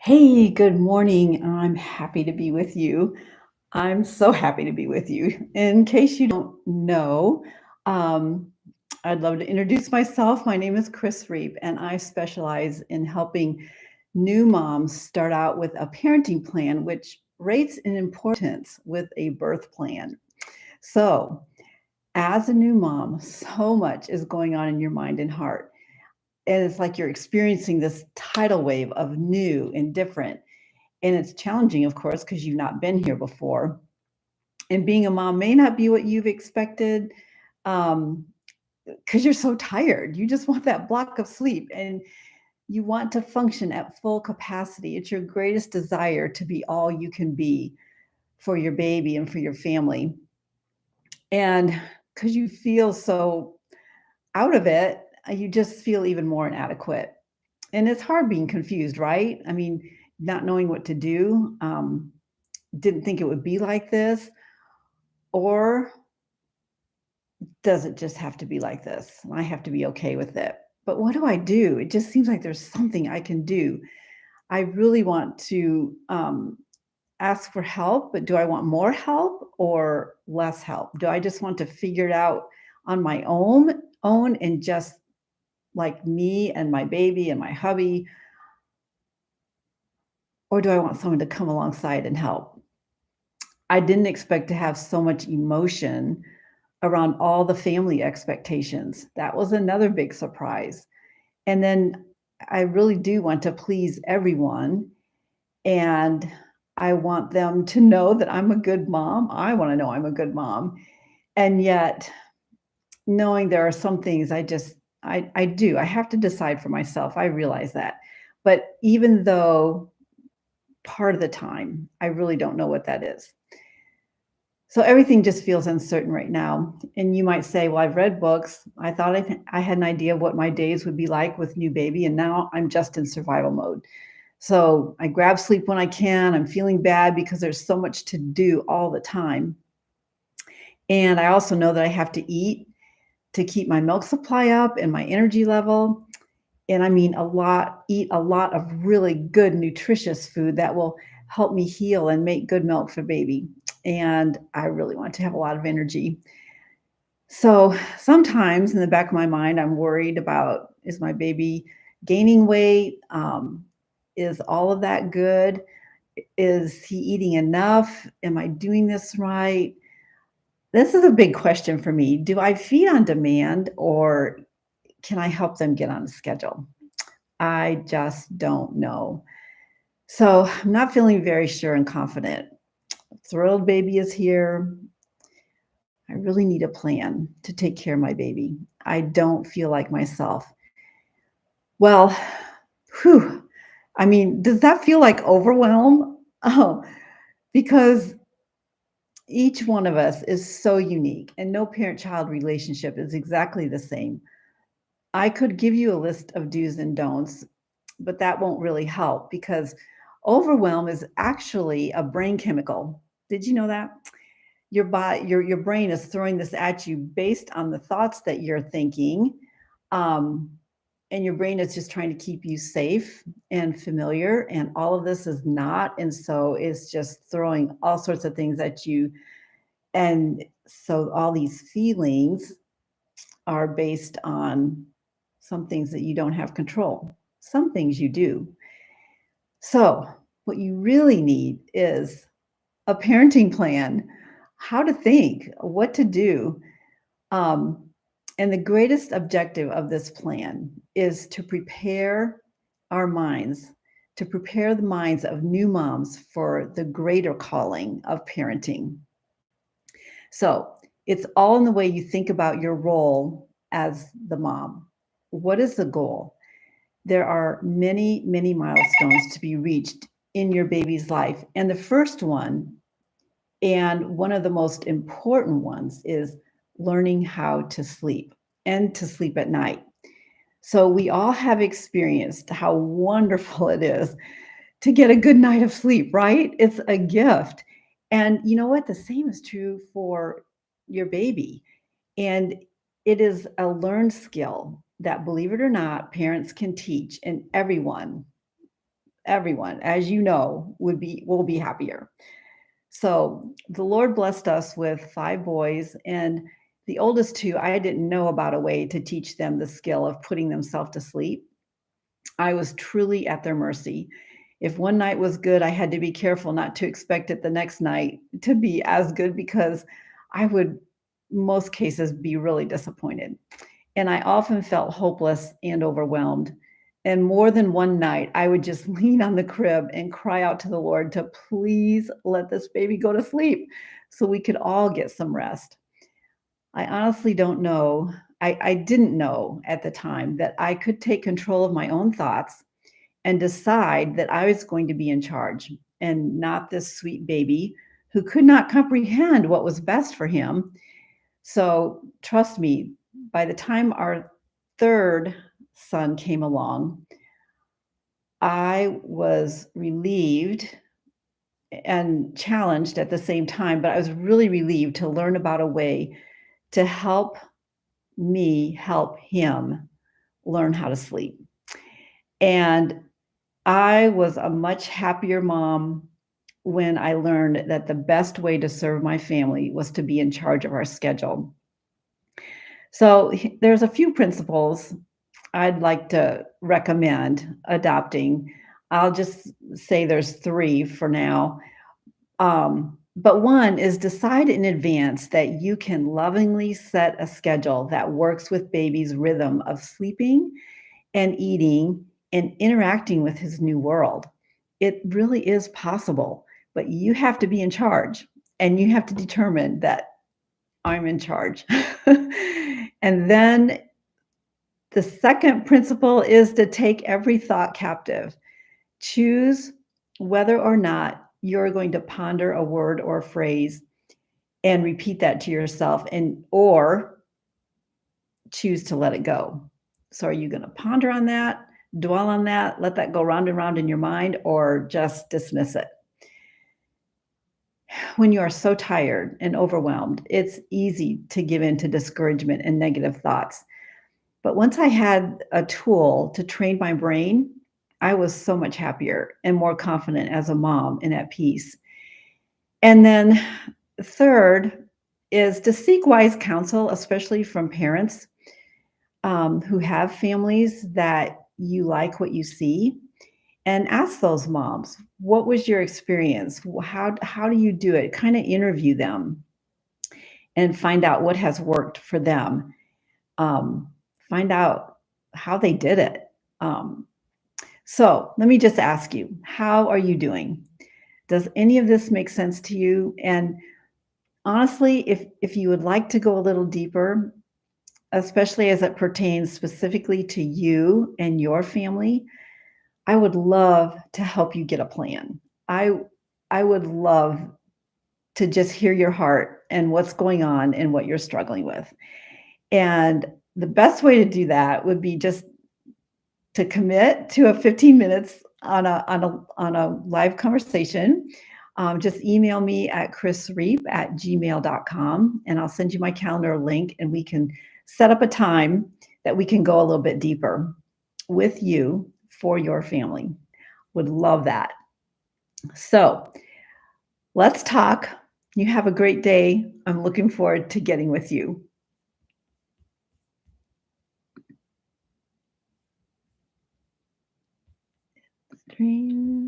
Hey, good morning. I'm happy to be with you. I'm so happy to be with you. In case you don't know, um, I'd love to introduce myself. My name is Chris Reap, and I specialize in helping new moms start out with a parenting plan, which rates in importance with a birth plan. So, as a new mom, so much is going on in your mind and heart. And it's like you're experiencing this tidal wave of new and different, and it's challenging, of course, because you've not been here before. And being a mom may not be what you've expected um, because you're so tired. You just want that block of sleep and you want to function at full capacity. It's your greatest desire to be all you can be for your baby and for your family. And because you feel so out of it, you just feel even more inadequate. And it's hard being confused, right? I mean, not knowing what to do. Didn't think it would be like this. Or does it just have to be like this? I have to be okay with it. But what do I do? It just seems like there's something I can do. I really want to ask for help, but do I want more help or less help? Do I just want to figure it out on my own and just like me and my baby and my hubby? Or do I want someone to come alongside and help? I didn't expect to have so much emotion around all the family expectations. That was another big surprise. And then I really do want to please everyone, and I want them to know that I'm a good mom. I wanna know I'm a good mom. And yet, knowing there are some things I do. I have to decide for myself. I realize that. But even though part of the time, I really don't know what that is. So everything just feels uncertain right now. And you might say, well, I've read books. I thought I had an idea of what my days would be like with new baby, and now I'm just in survival mode. So I grab sleep when I can. I'm feeling bad because there's so much to do all the time. And I also know that I have to eat to keep my milk supply up and my energy level. And I mean eat a lot of really good, nutritious food that will help me heal and make good milk for baby. And I really want to have a lot of energy. So sometimes in the back of my mind, I'm worried about, is my baby gaining weight? Is all of that good? Is he eating enough? Am I doing this right? This is a big question for me. Do I feed on demand or can I help them get on a schedule? I just don't know. So I'm not feeling very sure and confident. Thrilled baby is here. I really need a plan to take care of my baby. I don't feel like myself. Well, whew, I mean, does that feel like overwhelm? Oh, because each one of us is so unique and no parent child relationship is exactly the same. I could give you a list of do's and don'ts, but that won't really help because overwhelm is actually a brain chemical. Did you know that? Your brain is throwing this at you based on the thoughts that you're thinking. Um, and your brain is just trying to keep you safe and familiar. And all of this is not. And so it's just throwing all sorts of things at you. And so all these feelings are based on some things that you don't have control, some things you do. So, what you really need is a parenting plan, how to think, what to do. Um, and the greatest objective of this plan is to prepare our minds, to prepare the minds of new moms for the greater calling of parenting. So it's all in the way you think about your role as the mom. What is the goal? There are many, many milestones to be reached in your baby's life. And the first one, and one of the most important ones, is learning how to sleep and to sleep at night. So we all have experienced how wonderful it is to get a good night of sleep, right? It's a gift. And you know what? The same is true for your baby. And it is a learned skill that, believe it or not, parents can teach, and everyone, everyone, as you know, will be happier. So the Lord blessed us with 5 boys, and the oldest 2, I didn't know about a way to teach them the skill of putting themselves to sleep. I was truly at their mercy. If one night was good, I had to be careful not to expect it the next night to be as good because I would, most cases, be really disappointed. And I often felt hopeless and overwhelmed. And more than one night, I would just lean on the crib and cry out to the Lord to please let this baby go to sleep so we could all get some rest. I honestly don't know. I didn't know at the time that I could take control of my own thoughts and decide that I was going to be in charge and not this sweet baby who could not comprehend what was best for him. So, trust me, by the time our 3rd son came along, I was relieved and challenged at the same time, but I was really relieved to learn about a way to help me help him learn how to sleep. And I was a much happier mom when I learned that the best way to serve my family was to be in charge of our schedule. So there's a few principles I'd like to recommend adopting. I'll just say there's 3 for now. But one is decide in advance that you can lovingly set a schedule that works with baby's rhythm of sleeping and eating and interacting with his new world. It really is possible, but you have to be in charge and you have to determine that I'm in charge. And then the second principle is to take every thought captive. Choose whether or not you're going to ponder a word or a phrase and repeat that to yourself and or choose to let it go. So are you going to ponder on that, dwell on that, let that go round and round in your mind, or just dismiss it? When you are so tired and overwhelmed, it's easy to give in to discouragement and negative thoughts. But once I had a tool to train my brain, I was so much happier and more confident as a mom and at peace. And then third is to seek wise counsel, especially from parents who have families that you like what you see, and ask those moms, what was your experience? How do you do it? Kind of interview them and find out what has worked for them. Um, find out how they did it. Um, so let me just ask you, how are you doing? Does any of this make sense to you? And honestly, if you would like to go a little deeper, especially as it pertains specifically to you and your family, I would love to help you get a plan. I I would love to just hear your heart and what's going on and what you're struggling with. And the best way to do that would be just to commit to a 15 minutes on a live conversation. Just email me at chrisreap@gmail.com and I'll send you my calendar link and we can set up a time that we can go a little bit deeper with you for your family. Would love that. So let's talk. You have a great day. I'm looking forward to getting with you. Dream.